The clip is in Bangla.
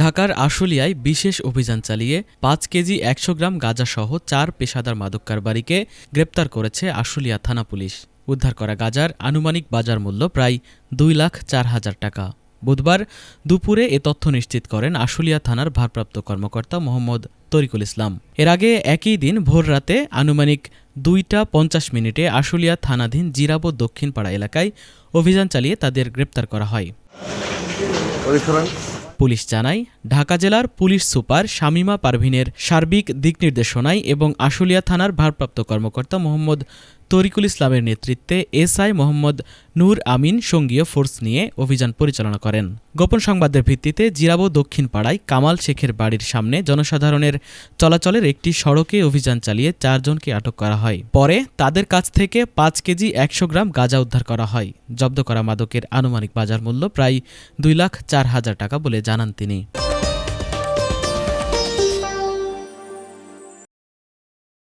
ঢাকার আশুলিয়ায় বিশেষ অভিযান চালিয়ে ৫ কেজি ১০০ গ্রাম গাঁজাসহ ৪ পেশাদার মাদক কারবারিকে গ্রেপ্তার করেছে আশুলিয়া থানা পুলিশ। উদ্ধার করা গাঁজার আনুমানিক বাজার মূল্য প্রায় ২,০৪,০০০ টাকা। বুধবার দুপুরে এ তথ্য নিশ্চিত করেন আশুলিয়া থানার ভারপ্রাপ্ত কর্মকর্তা মোহাম্মদ তরিকুল ইসলাম। এর আগে একই দিন ভোররাতে আনুমানিক ২টা ৫০ মিনিটে আশুলিয়া থানাধীন জিরাবো দক্ষিণপাড়া এলাকায় অভিযান চালিয়ে তাদের গ্রেপ্তার করা হয়। পুলিশ জানায়, ঢাকা জেলার পুলিশ সুপার শামীমা পারভীনের সার্বিক দিকনির্দেশনায় এবং আশুলিয়া থানার ভারপ্রাপ্ত কর্মকর্তা মোহাম্মদ তরিকুল ইসলামের নেতৃত্বে এসআই মোহাম্মদ নূর আমিন সঙ্গীয় ফোর্স নিয়ে অভিযান পরিচালনা করেন। গোপন সংবাদের ভিত্তিতে জিরাবো দক্ষিণ পাড়ায় কামাল শেখের বাড়ির সামনে জনসাধারণের চলাচলের একটি সড়কে অভিযান চালিয়ে ৪ জনকে আটক করা হয়। পরে তাদের কাছ থেকে ৫ কেজি ১০০ গ্রাম গাঁজা উদ্ধার করা হয়। জব্দ করা মাদকের আনুমানিক বাজার মূল্য প্রায় ২,০৪,০০০ টাকা বলে জানান তিনি।